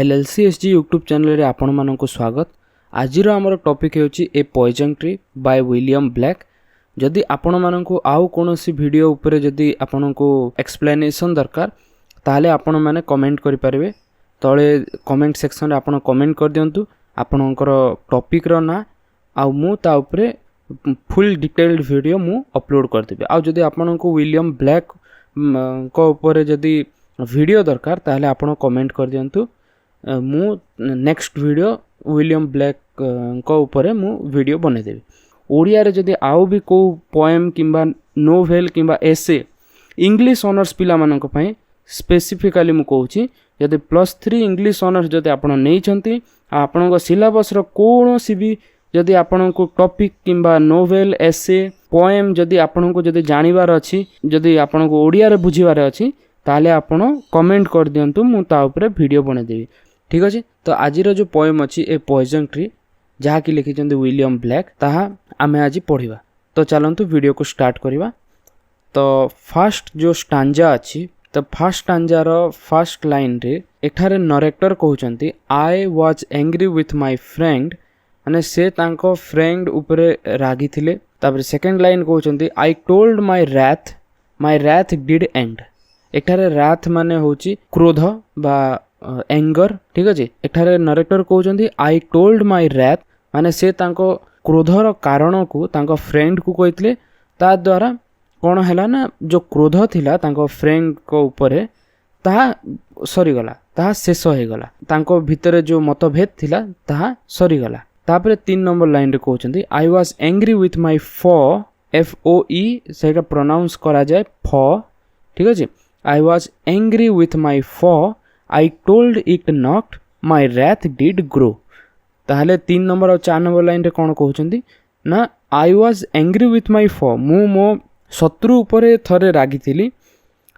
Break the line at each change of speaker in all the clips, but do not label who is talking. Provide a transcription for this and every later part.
LLCSG YouTube channel रे आपण मानक स्वागत। आज आमर टॉपिक होची a poison tree by William Blake. जदि आपण मानक आउ कोनोसी वीडियो उपरे जदि आपण को एक्सप्लेनेशन दरकार ताले आपण माने कमेंट करि परिबे। तळे कमेंट सेक्शन रे आपण कमेंट कर दियंतु आपणकर टॉपिक रो ना आ मु ता उपरे फुल डिटेल्ड वीडियो मु अपलोड कर देबे। आ जदि आपण को विलियम ब्लैक को उपरे जदि वीडियो दरकार ताले आपण कमेंट कर दियंतु मु नेक्स्ट वीडियो विलियम ब्लैक को ऊपर मु वीडियो बने देबी। ओडिया रे जदि आउ भी को पोएम किंबा नोवेल किंबा एसे इंग्लिश ऑनर्स पिला मानक पई स्पेसिफिकली मु कहूची जदि +3 इंग्लिश ऑनर्स जदि आपण नै छंती आपण को सिलेबस रो कोनोसी भी जदि आपण को टॉपिक किंबा नोवेल एसे पोएम जदि आपण को जदि जानिबार अछि जदि आपण को ओडिया रे बुझिबार अछि ताले आपण कमेंट कर दियंतु मु ता ऊपर वीडियो बने देबी। ठीक अछि। तो आज जो पोएम अछि ए पॉइजन ट्री जहा कि लिखि चंदी विलियम ब्लैक ताहा आमे आज पढिबा। तो चलंतु वीडियो को स्टार्ट करिबा। तो फर्स्ट जो स्टांजा अछि तो फर्स्ट स्टांजा रो फर्स्ट लाइन रे एठारे नरेटर कहउचंती I was angry with my friend माने से तांको फ्रेंड ऊपर रागी थिले। तापर सेकंड लाइन कहउचंती I told my wrath did end. एठारे राथ माने होची क्रोध बा एंगर। ठीक अछि। एठारे नरेटर कहउचंती आई टोल्ड माय रैथ माने से तांको क्रोधर कारण को तांको फ्रेंड को कहितले। ता द्वारा कोन हैला ना जो क्रोध थिला तांको फ्रेंड को ऊपर ता सरी गला ता शेष हे गला। तांको भितरे जो मतभेद थिला ता सरी गला। तापरे 3 नंबर लाइन रे कहउचंती I was angry with my FOE सेटा प्रोनाउंस करा जाय फ। ठीक अछि। I was angry with my foe, I told it not, my wrath did grow। ताहले 3 नंबर और 4 नंबर लाइन रे कोन कहउचंती ना I was angry with my foe मु मो शत्रु ऊपर थरे रागी थिली।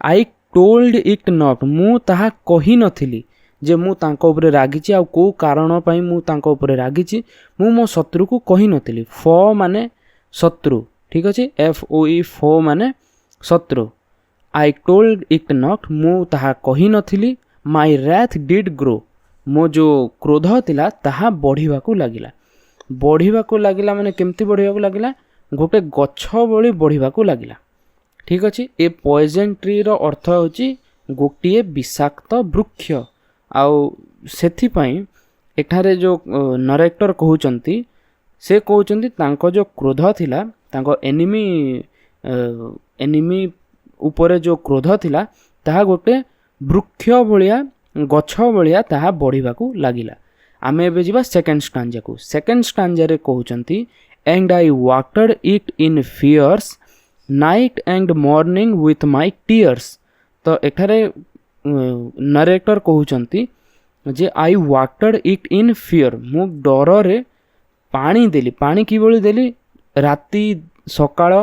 I told it not मु ताहा कहि नथिली जे मु तांको ऊपर रागी छी आ को कारण पई मु तांको ऊपर रागी छी मु मो शत्रु को कहि नथिली। फो माने शत्रु। ठीक अछि। FOE फो माने शत्रु। I told it not मु ताहा कहि नथिली। My wrath did grow मो जो क्रोध थिला ताहा बढ़िबा को लागिला माने केमती बढ़िबा को लागिला गोटे गच्छ बळी बढ़िबा को लागिला। ठीक अछि। ए पॉइजन ट्री रो अर्थ होची गोटिए विषाक्त वृक्ष। आउ सेथि पई एठारे जो नरेटर कहउचंती से कहउचंती तांको जो क्रोध थिला तांको एनिमी ऊपर जो क्रोध थिला ताहा गोटे वृक्ष भलिया गच्छ भलिया ताहा बढ़िबा को लागिला। आमे एबे जिबा सेकंड स्टांजा को। सेकंड स्टांजा रे कहउचंती and I watered it in fears night and morning with my tears. तो एठारे नरेटर कहउचंती जे I watered it in fear मु डर रे पानी देली। पानी की बळी देली राती सकाळ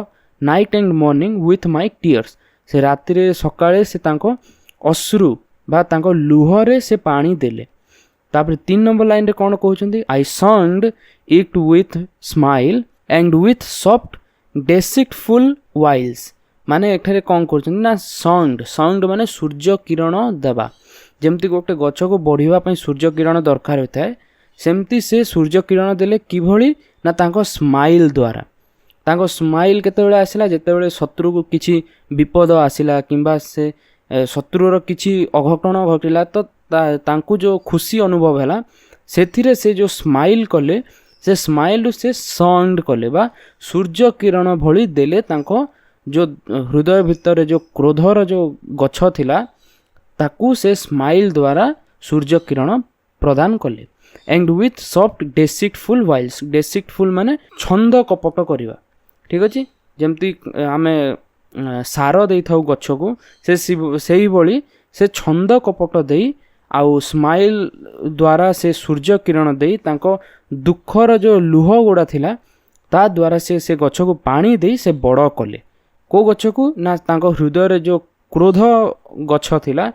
night and morning with my tears से राति रे सकाळे से तांको अश्रु बा तांको लुह रे से पानी देले। तापर 3 नंबर लाइन रे कोन कहउचंती I sunned it with smile and with soft deceitful wiles माने एठारे कोन करचंती ना सॉन्ग्ड माने सूर्य किरण देबा। जेमती गोटे गच्छ को बढ़िबा पई सूर्य किरण दरकार होताय सेमती से सूर्य किरण देले कि भली ना तांको स्माइल द्वारा। तांको स्माइल केतेबेले आसिला जेतेबेले शत्रु को किछि विपद आसिला किंबा से शत्रुर किछि अघटन घटिला तो तांको जो खुशी अनुभव हैला सेथिरे से जो स्माइल कले से स्माइल से सॉन्ड कले बा सूर्य किरण भली देले तांको जो हृदय भितर जो क्रोधर जो गच्छ थिला ताकू से स्माइल द्वारा सूर्य किरण प्रदान कले। एंड विथ सॉफ्ट डेसिटफुल वाइल्स डेसिटफुल माने छंद कपट करिबा। ठीक अछि। जेमती आमे सार देई थाउ गच्छ को सेही बळी से छंद कपट देई आउ स्माइल द्वारा से सूर्य किरण देई तांको दुखर जो लुह गोडा थिला ता द्वारा से गच्छ को पानी देई से बड़ कले। को गच्छ को ना तांको हृदय रे जो क्रोध गच्छ थिला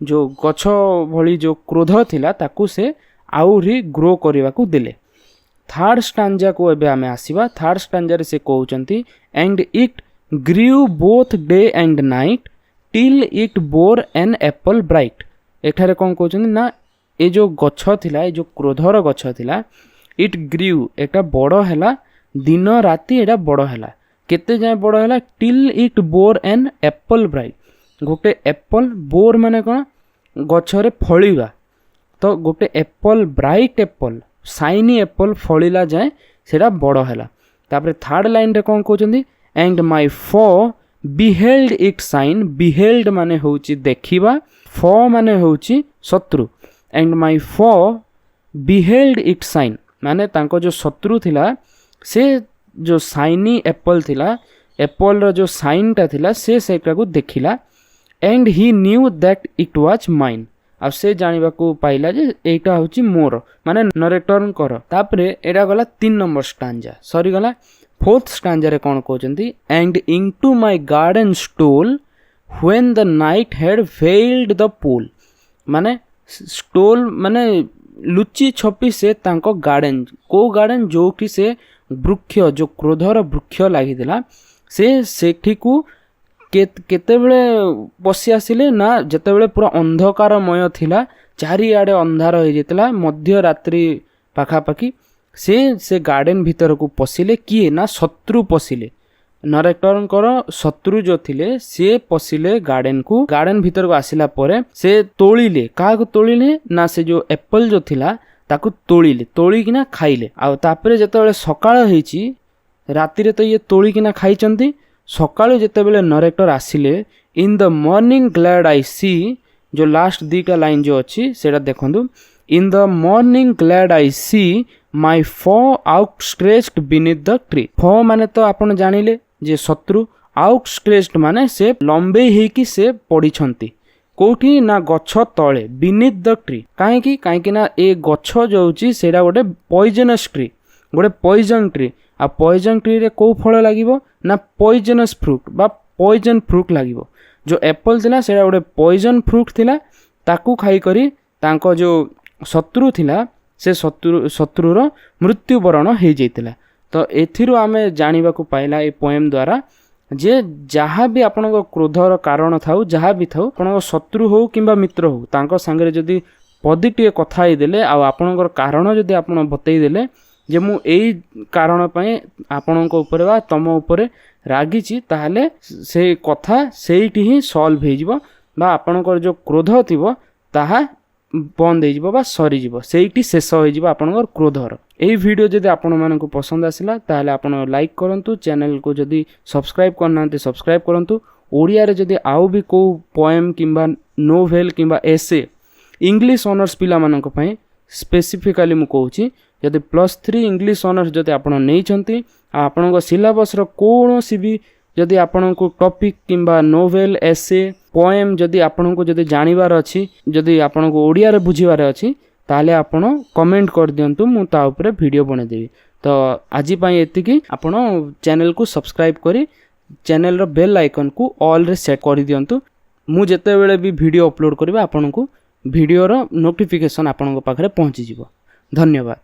जो गच्छ भली जो क्रोध थिला ताकू से आउरी ग्रो करिवा को देले। थर्ड स्टांजा को एबे आमे आसीबा। थर्ड स्टांजा रे से कहउचंती and it grew both day and night till it bore an apple bright. एठारे कोन कहउचंती ना ए जो गछ थिला ए जो क्रोधर गछ थिला इट ग्रीव एटा बड़ हैला दिन राति एटा बड़ हैला केते जाय बड़ हैला till it bore an apple bright गोटे एप्पल बोर माने कोन गछरे फळिबा तो गोटे apple bright apple shiny apple फळिला जाय सेटा बड़ हैला तापर थर्ड लाइन रे कोन कहउचंदी and my foe beheld it shine beheld माने होउची देखिबा फॉ माने होउची शत्रु and my foe beheld it shine माने तांको जो शत्रु थिला से जो शाइनी एप्पल थिला एप्पल रो जो साइन टा थिला से सेटा को देखिला and he knew that it was mine आ से जानिबा को पाइला जे एटा होची मोर माने नरेटर कर तापरे एडा गला 3 नंबर स्टांजा सरी गला फोर्थ स्टांजा रे कोन कहउचंती and into my garden stole when the night had veiled the pool माने स्टोल माने लुची छपी से तांको गार्डन को गार्डन जो कि से वृक्ष जो क्रोधर वृक्ष लागिदिला से सेठी को केते बेले बसी आसिले ना जते बेले पूरा अंधकारमय थिला चारिआडे अंधार हो जेतला मध्य रात्रि पाखापाखी से गार्डन भीतर को पसिले किए ना शत्रु पसिले नरेटरंकर शत्रु जो थिले से पसिले गार्डन को गार्डन भीतर को आसिला परे से तोलिले का को तोलिले ना से जो एप्पल जो थिला ताकू तोलिले तोली किना खाइले आ तापरे जते बेले सकाळ हेची राति रे तो ये तोली किना खाइचंती सकाळु जते बेले नरेटर आसिले in the morning glad I see जो लास्ट दीटा लाइन जो अच्छी सेटा देखंदु in the morning glad I see my foe outstretched beneath the tree foe माने तो आपण जानिले जे शत्रु आउटस्ट्रेच्ड माने से लंबे हेकी से पडिछंती कोठी ना गछ तळे बीनीथ द ट्री काहेकि ना ए गछ जो होची सेटा गोटे पॉइजनस ट्री गोटे पॉइजन ट्री आ पॉइजन ट्री रे को फल लागिवो ना पॉइजनस फ्रूट बा पॉइजन फ्रूट लागिवो जो एप्पल थिला सेटा गोटे पॉइजन फ्रूट थिला ताकू खाई करी तांको जो शत्रु थिला से शत्रुर मृत्युवरण हो जाइतिला तो एथिरु आमे जानिबा को पाइला ए पोएम द्वारा जे जहाँ भी आपनको क्रोधर कारण थाउ जहाँ भी थाउ आपनको शत्रु हो किंबा मित्र हो तांको संगे जदी पदिटिए कथा ही देले आ आपनकर कारण जदी आपण बतई देले जे मु एई कारण पय आपनको ऊपर बा तम ऊपर रागिची ताहले से कथा सेइटी ही सॉल्व हे जिवो बा आपनकर जो क्रोध थिबो ताहा बंद हो जिवो बा सरी जिवो सेइटी शेष हो जिवो आपनकर क्रोधर एई वीडियो जदी आपण मानको पसंद आसिला ताहले आपण लाइक करंतु चैनल को जदी सब्सक्राइब करनांते सब्सक्राइब करंतु ओडिया रे जदी आउ भी को पोएम किंबा नोवेल किंबा एसे इंग्लिश ऑनर्स पिला मानको पय स्पेसिफिकली मु कहूची जदि +3 इंग्लिश ऑनर्स जदि आपण नै छंती आपनको सिलेबस रो कोनोसी भी जदि आपनको टॉपिक किंबा नोवेल एसे पोएम जदि आपनको जदि जानिबार अछि जदि आपनको ओडिया रे बुझिबार अछि ताले आपण कमेंट कर दियंतु मु ता ऊपर वीडियो बने देबी तो आजि पई एतिकी आपण चैनल को सब्सक्राइब करी चैनल रो बेल आइकन को ऑल रे सेट कर दियंतु मु जते बेले भी वीडियो अपलोड करबा आपनको वीडियो रो नोटिफिकेशन आपनको पाखरे पहुंची जिवो धन्यवाद।